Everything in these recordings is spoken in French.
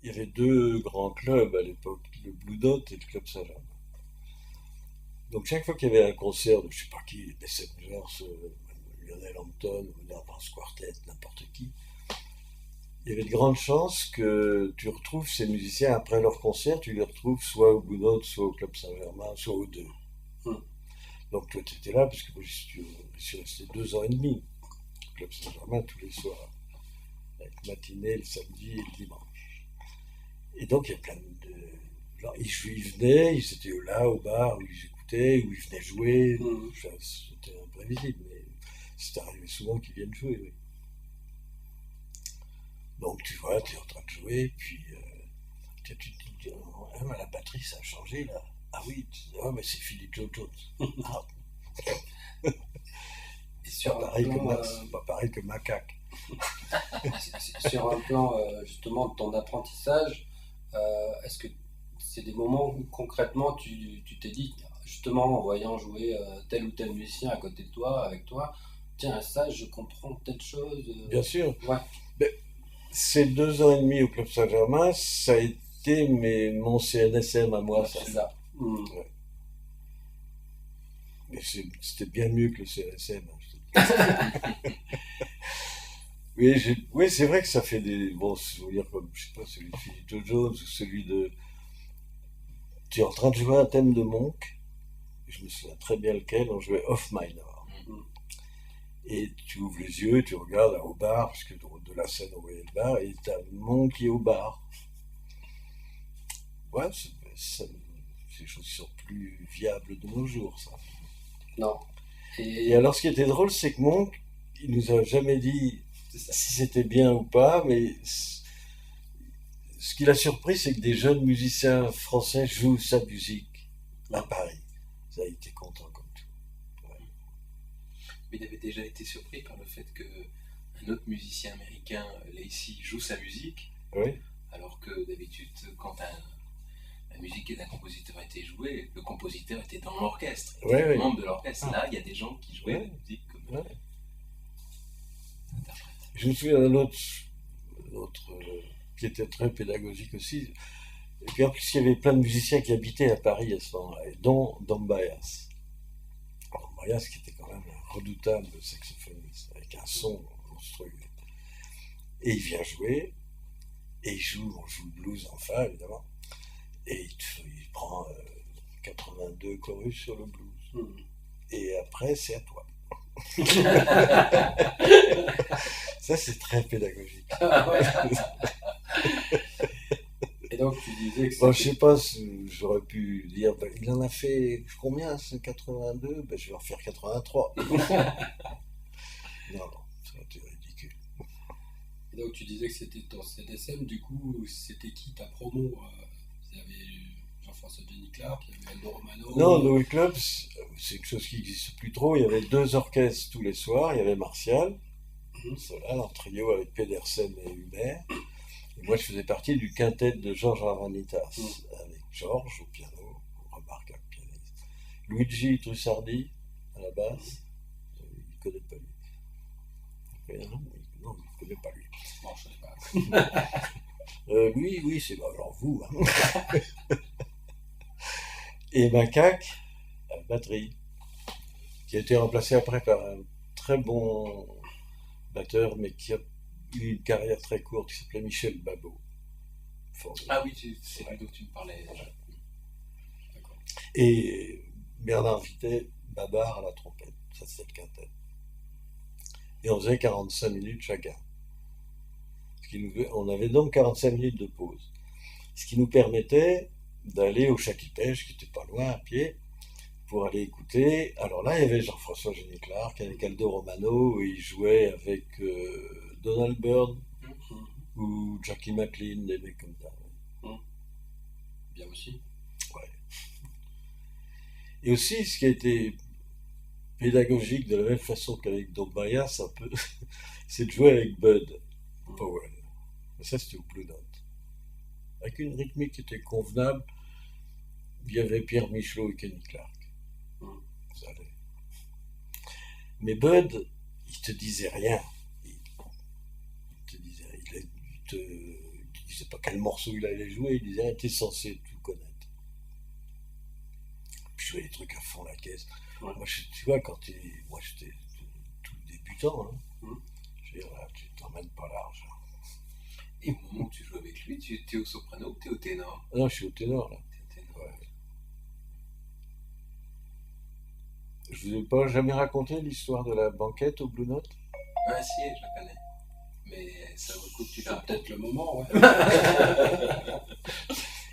il y avait deux grands clubs à l'époque, le Blue Dot et le Club Saint-Germain. Donc chaque fois qu'il y avait un concert de je sais pas qui, les Messengers, Lionel Hampton, ou Nervous Quartet, n'importe qui, il y avait de grandes chances que tu retrouves ces musiciens après leur concert, tu les retrouves soit au Blue Note, soit au Club Saint-Germain, soit aux deux. Hum. Donc toi tu étais là parce que moi je suis resté 2 ans et demi au Club Saint-Germain tous les soirs, avec matinée le samedi et le dimanche. Et donc il y a plein de gens, ils venaient, ils étaient là au bar où ils écoutaient, où ils venaient jouer. Hum. Enfin, c'était imprévisible, mais c'est arrivé souvent qu'ils viennent jouer. Oui. Donc tu vois, tu es en train de jouer, puis tu te dis, ah, mais la batterie ça a changé là. Ah oui, ah, mais c'est Philippe Joe Jones. Ah, Et c'est pas sur un pareil que plan, Max, c'est pas pareil que Macaque. sur un plan justement de ton apprentissage, est-ce que c'est des moments où concrètement tu t'es dit, justement en voyant jouer tel ou tel musicien à côté de toi, avec toi, tiens, ça je comprends telle chose. Bien sûr. Ouais, Mais ces 2 ans et demi au Club Saint-Germain, ça a été mon CNSM à moi, ça. c'est là. Ouais. Mais c'était bien mieux que le CNSM. Hein, je te dis. Oui, oui, c'est vrai que ça fait des bons souvenirs comme, je sais pas, celui de Philip Joe Jones ou celui de. Tu es en train de jouer un thème de Monk, je me souviens très bien lequel, on jouait Off Minor. Mm. Et tu ouvres les yeux, tu regardes au bar, parce que de la scène on voyait le bar, et t'as Monk qui est au bar. Ouais, c'est des choses qui sont plus viables de nos jours, ça. Non. Et Et alors, ce qui était drôle, c'est que Monk, il nous a jamais dit c'est ça. si c'était bien ou pas, mais ce qui l'a surpris, c'est que des jeunes musiciens français jouent sa musique à Mm. Paris. Ça a été content comme tout. Ouais. Mais il avait déjà été surpris par le fait que un autre musicien américain, Lacey, joue sa musique, Oui, alors que d'habitude, quand la musique d'un compositeur était jouée, le compositeur était dans l'orchestre, oui, était oui. membre de l'orchestre. Là, il y a des gens qui jouaient Ouais, la musique comme ouais. interprète. Je me souviens d'un autre qui était très pédagogique aussi. Et puis en plus, il y avait plein de musiciens qui habitaient à Paris à ce moment-là, et dont Dombayas. Dombayas qui était quand même un redoutable saxophoniste, avec un son monstrueux. Et il vient jouer, et on joue le blues en fa, évidemment, et il prend 82 chorus sur le blues. Mm. Et après, c'est à toi. Ça, c'est très pédagogique. Ah ouais. Et donc tu disais que Bon, je sais c'était. pas si j'aurais pu dire, ben, il en a fait combien, c'est 82? Ben, je vais en faire 83. Non, non, ça aurait été ridicule. Et donc tu disais que c'était ton CDSM, du coup c'était qui ta promo il y avait Jean-François Jenny Clark, il y avait Aldo Non, Romano. Noé Club, c'est une chose qui n'existe plus trop. Il y avait deux orchestres tous les soirs. Il y avait Martial, Mhm. Solal, en trio avec Pedersen et Hubert. Et moi, je faisais partie du quintet de Georges Mhm. Arvanitas, avec Georges au piano, remarquable pianiste. Luigi Trussardi à la Mhm. basse. Il ne connaît pas lui. Non, il ne connaît pas lui. Bon, je sais pas. Lui, oui, c'est alors vous. Hein. Et Macaque à la batterie, qui a été remplacé après par un très bon batteur, mais qui a eu une carrière très courte, qui s'appelait Michel Babot. Ah Formidable. oui, c'est lui dont tu me parlais déjà. D'accord. Et Bernard Vitet, Babar à la trompette. Ça, c'était le quintet. Et on faisait 45 minutes chacun. On avait donc 45 minutes de pause. Ce qui nous permettait d'aller au Chaquipège, qui était pas loin à pied, pour aller écouter. Alors là, il y avait Jean-François Génie Clark avec Aldo Romano, et il jouait avec Donald Byrd Mhm. ou Jackie McLean, des mecs comme ça. Mhm. Bien aussi. Ouais. Et aussi, ce qui a été pédagogique de la même façon qu'avec Don Bayas, un peu, c'est de jouer avec Bud Mhm. Powell. Et ça, c'était au Blue Note. Avec une rythmique qui était convenable, il y avait Pierre Michelot et Kenny Clark. Mhm. Ça allait. Mais Bud, il te disait rien. Il te disait sais pas quel morceau il allait jouer, il disait, ah, t'es censé tout connaître. Puis je jouais des trucs à fond la caisse. Ouais. Moi, tu vois, moi j'étais tout débutant, hein. Mhm. Je veux dire, là, tu t'emmènes pas large. Et au moment où tu joues avec lui, tu es au soprano ou tu es au ténor? Ah non, je suis au ténor, là. T'es au ténor. Ouais. Je vous ai pas jamais raconté l'histoire de la banquette au Blue Note? Ah si, je la connais. Mais ça vaut le coup que tu la C'est racontes. peut-être le moment, ouais.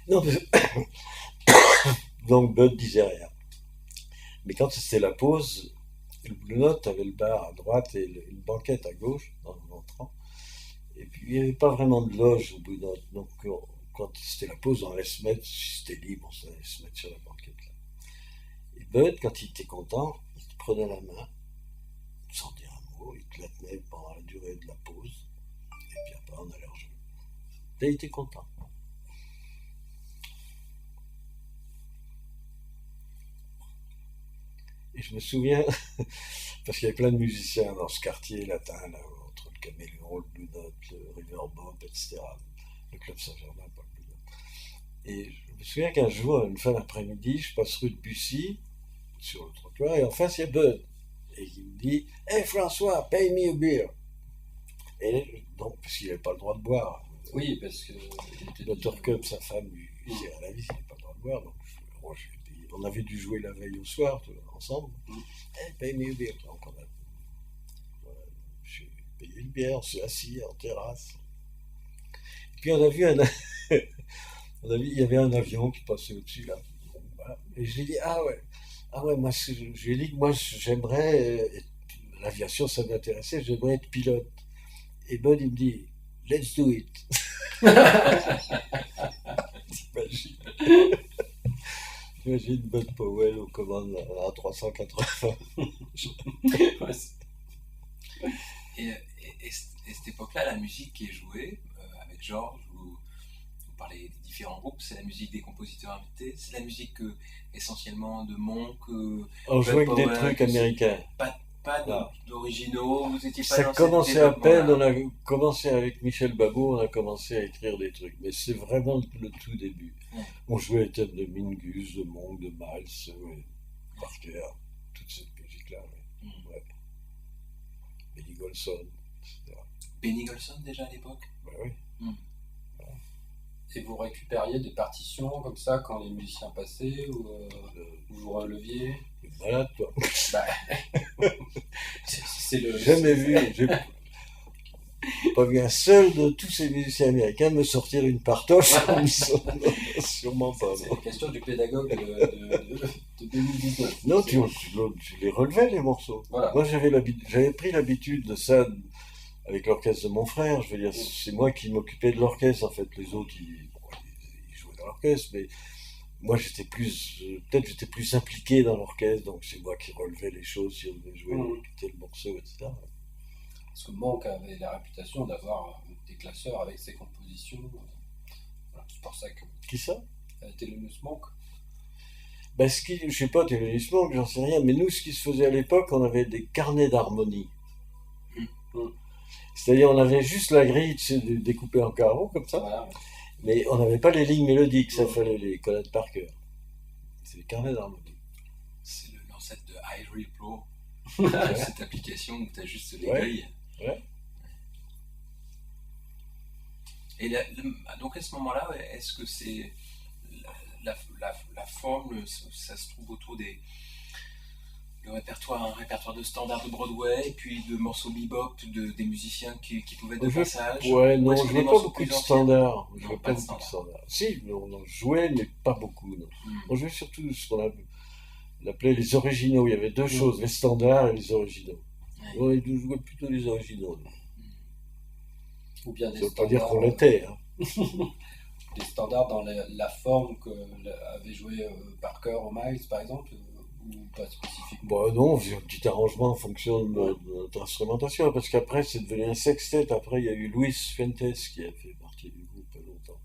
Non, mais... Donc Bud disait rien. Mais quand c'était la pause, le Blue Note avait le bar à droite et une banquette à gauche, dans l'entrant. Et puis il n'y avait pas vraiment de loge au Blue Note. Donc quand c'était la pause, on allait se mettre, si c'était libre, on allait se mettre sur la banquette là. Et Bud, quand il était content, il te prenait la main, sans dire un mot, il te la tenait pendant la durée de la pause, et puis après on allait rejouer. Là, il était content. Et je me souviens, parce qu'il y avait plein de musiciens dans ce quartier latin, là, entre le Caméléon, le Blue Note, le Riverboat, etc. Le Club Saint-Germain, pas le Blue Note. Et je me souviens qu'un jour, une fin d'après-midi, je passe rue de Bussy, sur le trottoir, et en face, il y a Bud. Et il me dit, hey François, pay me a beer. Et donc, parce qu'il n'avait pas le droit de boire. Oui, parce que. Dr. Cup, sa femme, lui disait à la vie, il n'avait pas le droit de boire. Donc, moi, je lui ai payé. On avait dû jouer la veille au soir, ensemble. Hey, pay me a beer. Donc, j'ai payé une bière, on s'est assis en terrasse. Et puis, on a vu il y avait un avion qui passait au-dessus, là. Voilà. Et je lui ai dit, ah ouais, moi, je lui ai dit que moi, j'aimerais, l'aviation, ça m'intéressait, j'aimerais être pilote. Et Bud, il me dit, let's do it. T'imagines? J'imagine Bud Powell aux commandes à 380. Ouais, Et cette époque-là, la musique qui est jouée avec Georges, vous parlez des différents groupes, c'est la musique des compositeurs invités, c'est la musique essentiellement de Monk. On jouait avec des trucs américains. Pas d'originaux, vous étiez pas Ça dans commençait à peine, on développement-là. a commencé avec Michel Babot, on a commencé à écrire des trucs, mais c'est vraiment le tout début. Ouais. On jouait les thèmes de Mingus, de Monk, de Miles, ouais, Parker, toute cette musique-là, ouais. Mm. Ouais. Benny Golson, etc. Benny Golson déjà à l'époque. Bah oui. Et vous récupériez des partitions comme ça quand les musiciens passaient ou vous releviez? T'es malade, toi. Bah, c'est le. Jamais vu, j'ai pas vu un seul de tous ces musiciens américains me sortir une partoche en sûrement pas. C'est Non, la question du pédagogue de 2019. non tu les relevais les morceaux. Voilà. Moi j'avais pris l'habitude de ça avec l'orchestre de mon frère. Je veux dire, c'est moi qui m'occupais de l'orchestre en fait. Les autres ils jouaient dans l'orchestre, mais moi j'étais peut-être j'étais plus impliqué dans l'orchestre, donc c'est moi qui relevais les choses si on devait jouer tel morceau, etc. Parce que Monk avait la réputation d'avoir des classeurs avec ses compositions. Voilà, c'est pour ça que Qui ça? Thelonious Monk. Ben, je sais pas, Thelonious Monk, j'en sais rien, mais nous, ce qui se faisait à l'époque, on avait des carnets d'harmonie. C'est-à-dire, on avait juste la grille découpée en carreaux, comme ça, Voilà. mais on n'avait pas les lignes mélodiques, ça fallait les connaître par cœur. C'est des carnets d'harmonie. C'est l'ancêtre de Ivory Pro, cette application où tu as juste les Ouais. grilles. Ouais. Et donc à ce moment-là, est-ce que c'est la forme, ça se trouve autour un répertoire de standards de Broadway, et puis de morceaux bebop, des musiciens qui pouvaient être de passage? Ouais, Ou non, est-ce je que jouais des pas morceaux beaucoup plus de anciens? standards. Je Non, jouais pas pas de beaucoup de standards. standards. Si, on en jouait, mais pas beaucoup, non. Hmm. On jouait surtout ce qu'on appelait les originaux. Il y avait deux choses, les standards et les originaux. Ouais. On jouait plutôt les originaux. Ou bien Ça des veut pas dire qu'on standards, l'était. Hein. des standards dans la forme que avait joué Parker au Miles, par exemple, ou pas spécifiquement. Bon, non, on faisait un petit arrangement en fonction de notre instrumentation, parce qu'après, c'est devenu un sextet. Après, il y a eu Luis Fuentes qui a fait partie du groupe longtemps.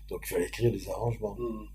Donc, il fallait écrire des arrangements. Mm.